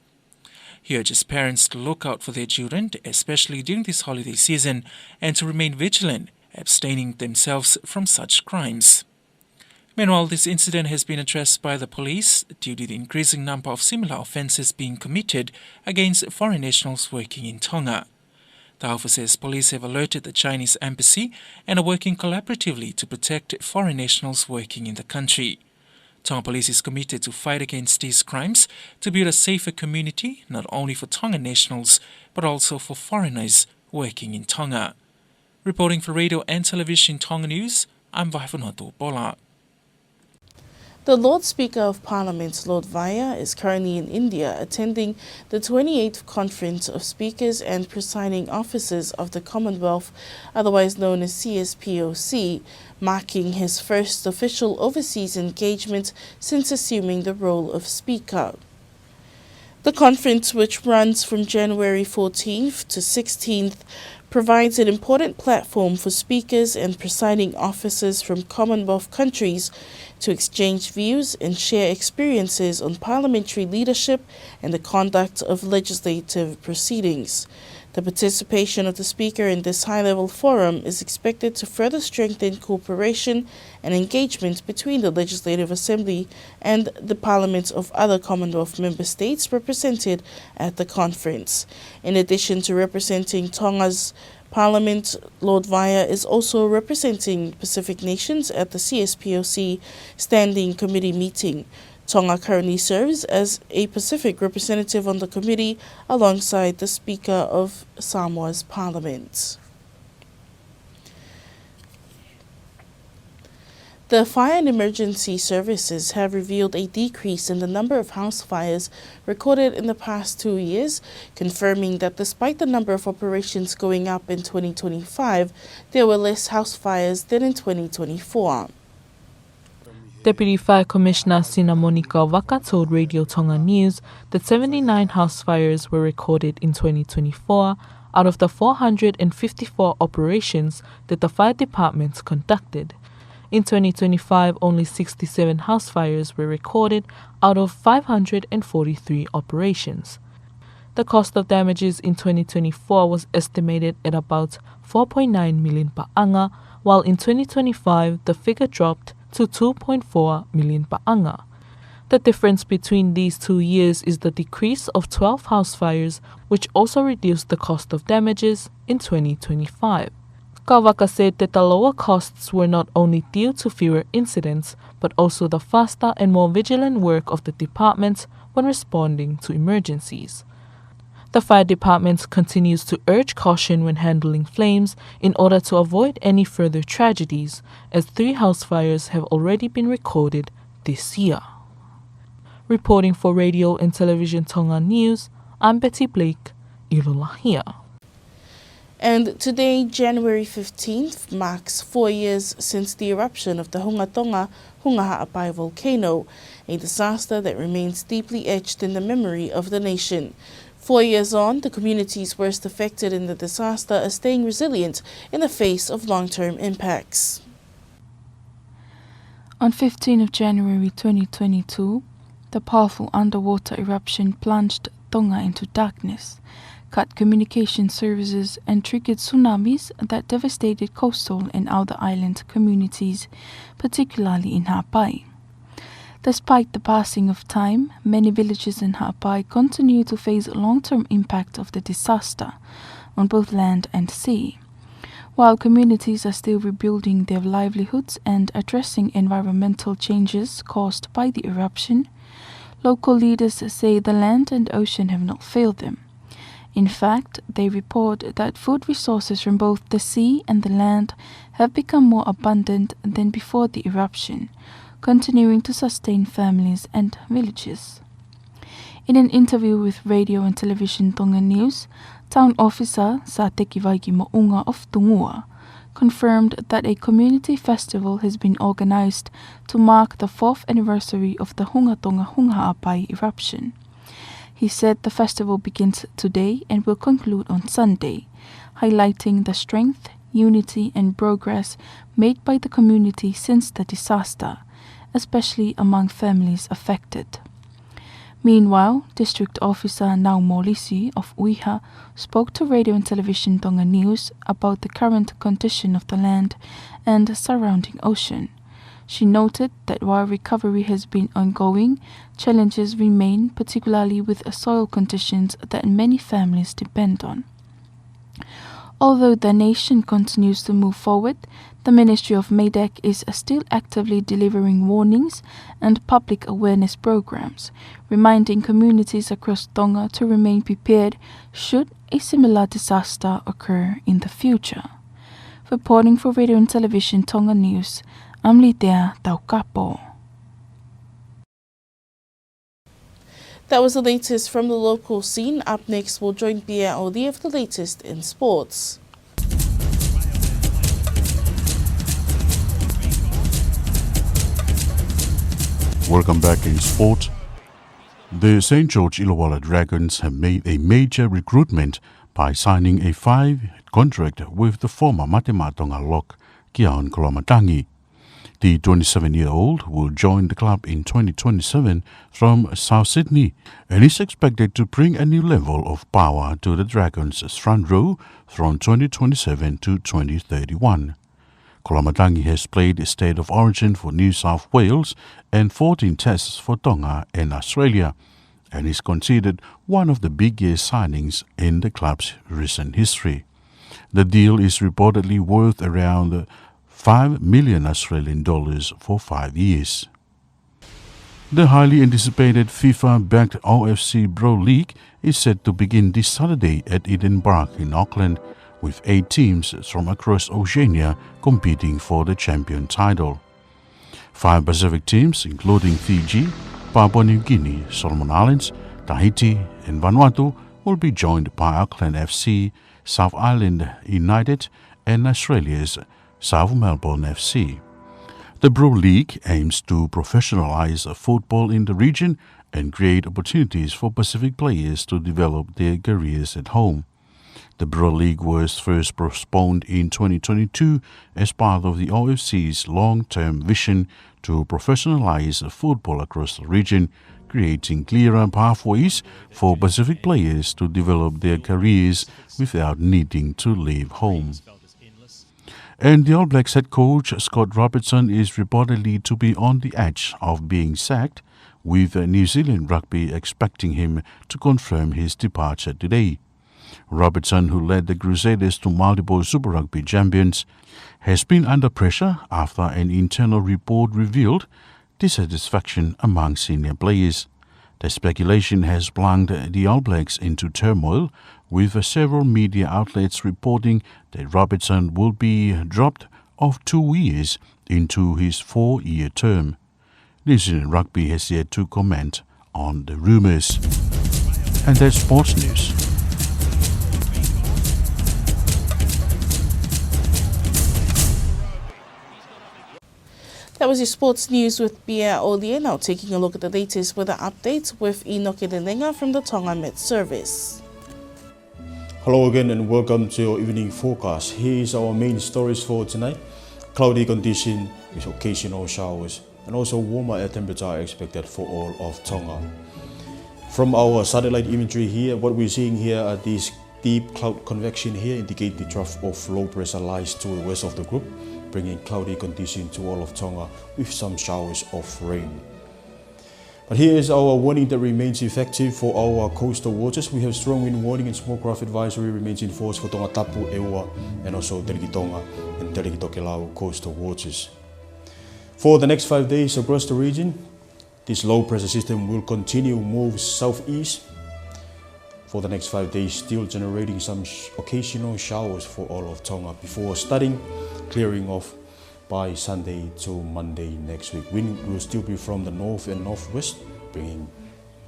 A: He urges parents to look out for their children, especially during this holiday season, and to remain vigilant, abstaining themselves from such crimes. Meanwhile, this incident has been addressed by the police due to the increasing number of similar offences being committed against foreign nationals working in Tonga. Taufa says police have alerted the Chinese embassy and are working collaboratively to protect foreign nationals working in the country. Tonga Police is committed to fight against these crimes to build a safer community not only for Tonga nationals but also for foreigners working in Tonga. Reporting for Radio and Television Tonga News, I'm Vaifanatu Paula.
B: The Lord Speaker of Parliament, Lord Vaya, is currently in India attending the 28th Conference of Speakers and Presiding Officers of the Commonwealth, otherwise known as CSPOC, marking his first official overseas engagement since assuming the role of Speaker. The conference, which runs from January 14th to 16th, provides an important platform for speakers and presiding officers from Commonwealth countries to exchange views and share experiences on parliamentary leadership and the conduct of legislative proceedings. The participation of the Speaker in this high-level forum is expected to further strengthen cooperation and engagement between the Legislative Assembly and the Parliaments of other Commonwealth member states represented at the conference. In addition to representing Tonga's Parliament, Lord Vaya is also representing Pacific nations at the CSPOC Standing Committee meeting. Tonga currently serves as a Pacific representative on the committee alongside the Speaker of Samoa's Parliament. The Fire and Emergency Services have revealed a decrease in the number of house fires recorded in the past 2 years, confirming that despite the number of operations going up in 2025, there were less house fires than in 2024.
F: Deputy Fire Commissioner Sina Monica Waka told Radio Tonga News that 79 house fires were recorded in 2024 out of the 454 operations that the fire departments conducted. In 2025, only 67 house fires were recorded out of 543 operations. The cost of damages in 2024 was estimated at about 4.9 million per anga, while in 2025 the figure dropped to 2.4 million per anga. The difference between these 2 years is the decrease of 12 house fires, which also reduced the cost of damages in 2025. Kawaka said that the lower costs were not only due to fewer incidents, but also the faster and more vigilant work of the departments when responding to emergencies. The fire department continues to urge caution when handling flames in order to avoid any further tragedies, as 3 house fires have already been recorded this year. Reporting for Radio and Television Tonga News, I'm Betty Blake, Ilolahia.
B: And today, January 15th, marks 4 years since the eruption of the Tonga Ha'apai volcano, a disaster that remains deeply etched in the memory of the nation. 4 years on, the communities worst affected in the disaster are staying resilient in the face of long-term impacts.
H: On 15 of January 2022, the powerful underwater eruption plunged Tonga into darkness, cut communication services and triggered tsunamis that devastated coastal and outer island communities, particularly in Ha'apai. Despite the passing of time, many villages in Ha'apai continue to face long-term impact of the disaster on both land and sea. While communities are still rebuilding their livelihoods and addressing environmental changes caused by the eruption, local leaders say the land and ocean have not failed them. In fact, they report that food resources from both the sea and the land have become more abundant than before the eruption, continuing to sustain families and villages. In an interview with Radio and Television Tonga News, Town Officer Sa Tekiwaiki Mo'unga of Tungua confirmed that a community festival has been organized to mark the 4th anniversary of the Tonga Ha'apai eruption. He said the festival begins today and will conclude on Sunday, highlighting the strength, unity and progress made by the community since the disaster, especially among families affected. Meanwhile, District Officer Nau Molisi of Uiha spoke to Radio and Television Tonga News about the current condition of the land and the surrounding ocean. She noted that while recovery has been ongoing, challenges remain, particularly with soil conditions that many families depend on. Although the nation continues to move forward, the Ministry of MEDEC is still actively delivering warnings and public awareness programs, reminding communities across Tonga to remain prepared should a similar disaster occur in the future. Reporting for Radio and Television Tonga News, I'm Litea Taukapo.
B: That was the latest from the local scene. Up next, we'll join Pia Odia for the latest in sports.
J: Welcome back in sport. The St. George Illawarra Dragons have made a major recruitment by signing a 5-year contract with the former Tonga lock Kiaon Kolomatangi. The 27-year-old will join the club in 2027 from South Sydney and is expected to bring a new level of power to the Dragons' front row from 2027 to 2031. Kolomatangi has played State of Origin for New South Wales and 14 tests for Tonga and Australia, and is considered one of the biggest signings in the club's recent history. The deal is reportedly worth around $5 million Australian dollars for 5 years. The highly anticipated FIFA-backed OFC Bro League is set to begin this Saturday at Eden Park in Auckland, with 8 teams from across Oceania competing for the champion title. 5 Pacific teams, including Fiji, Papua New Guinea, Solomon Islands, Tahiti, and Vanuatu, will be joined by Auckland FC, South Island United, and Australia's South Melbourne FC. The Bro League aims to professionalize football in the region and create opportunities for Pacific players to develop their careers at home. The Bro League was first postponed in 2022 as part of the OFC's long-term vision to professionalize football across the region, creating clearer pathways for Pacific players to develop their careers without needing to leave home. And the All Blacks head coach Scott Robertson is reportedly to be on the edge of being sacked, with New Zealand Rugby expecting him to confirm his departure today. Robertson, who led the Crusaders to multiple Super Rugby champions, has been under pressure after an internal report revealed dissatisfaction among senior players. The speculation has plunged the All Blacks into turmoil, with several media outlets reporting that Robertson will be dropped of 2 years into his 4-year term. New Zealand Rugby has yet to comment on the rumours. And that's sports news.
B: That was your sports news with Pia Odia. Now taking a look at the latest weather updates with Enoch Edenenga from the Tonga Met Service.
K: Hello again and welcome to your evening forecast. Here's our main stories for tonight. Cloudy condition with occasional showers and also warmer air temperature are expected for all of Tonga. From our satellite imagery here, what we're seeing here are these deep cloud convection here indicate the trough of low pressure lies to the west of the group, bringing cloudy condition to all of Tonga with some showers of rain. But here is our warning that remains effective for our coastal waters. We have strong wind warning and small craft advisory remains in force for Tongatapu, Ewa, and also Tonga and Tokelau coastal waters. For the next 5 days across the region, this low pressure system will continue to move southeast. For the next 5 days, still generating some occasional showers for all of Tonga before starting clearing off by Sunday to Monday next week. Wind will still be from the north and northwest, bringing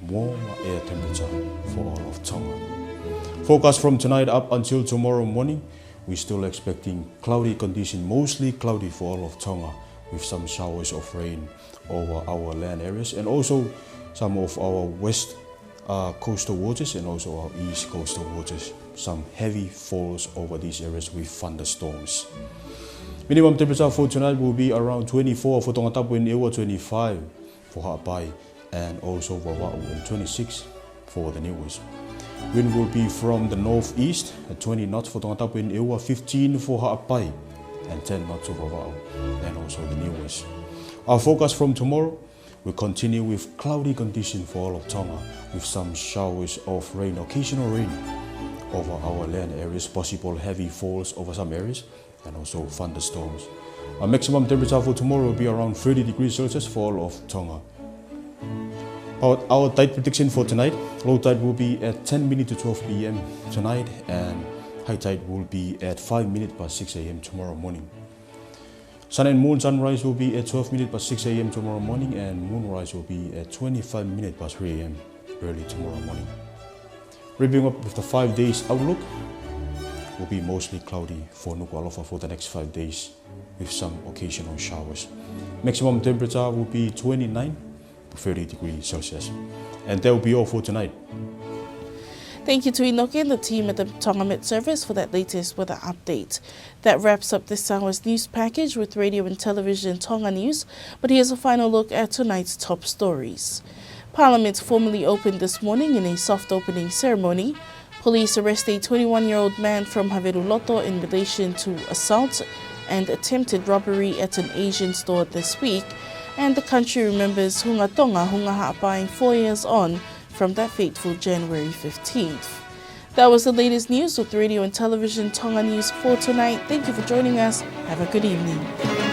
K: warmer air temperature for all of Tonga. Forecast from tonight up until tomorrow morning, we're still expecting cloudy condition, mostly cloudy for all of Tonga, with some showers of rain over our land areas and also some of our west coastal waters and also our east coastal waters. Some heavy falls over these areas with thunderstorms. Minimum temperature for tonight will be around 24 for Tongatapu and Ewa, 25 for Ha'apai, and also Vava'u, and 26 for the Niues. Wind will be from the northeast at 20 knots for Tongatapu and Ewa, 15 for Ha'apai, and 10 knots for Vava'u, and also the Niues. Our forecast from tomorrow will continue with cloudy condition for all of Tonga, with some showers of rain, occasional rain over our land areas, possible heavy falls over some areas, and also thunderstorms. Our maximum temperature for tomorrow will be around 30 degrees Celsius for all of Tonga. Our tide prediction for tonight, low tide will be at 10 minutes to 12 p.m. tonight, and high tide will be at 5 minutes past 6 a.m. tomorrow morning. Sun and moon sunrise will be at 12 minutes past 6 a.m. tomorrow morning, and moonrise will be at 25 minutes past 3 a.m. early tomorrow morning. Wrapping up with the 5 days outlook, will be mostly cloudy for Nuku'alofa for the next 5 days with some occasional showers. Maximum temperature will be 29 to 30 degrees Celsius. And that will be all for tonight.
B: Thank you to Inoke and the team at the Tonga Met Service for that latest weather update. That wraps up this hour's news package with radio and television Tonga News, but here's a final look at tonight's top stories. Parliament formally opened this morning in a soft opening ceremony. Police arrest a 21-year-old man from Haveruloto in relation to assault and attempted robbery at an Asian store this week, and the country remembers Hunga Tonga Hunga Ha'apai 4 years on from that fateful January 15th. That was the latest news with radio and television Tonga News for tonight. Thank you for joining us. Have a good evening.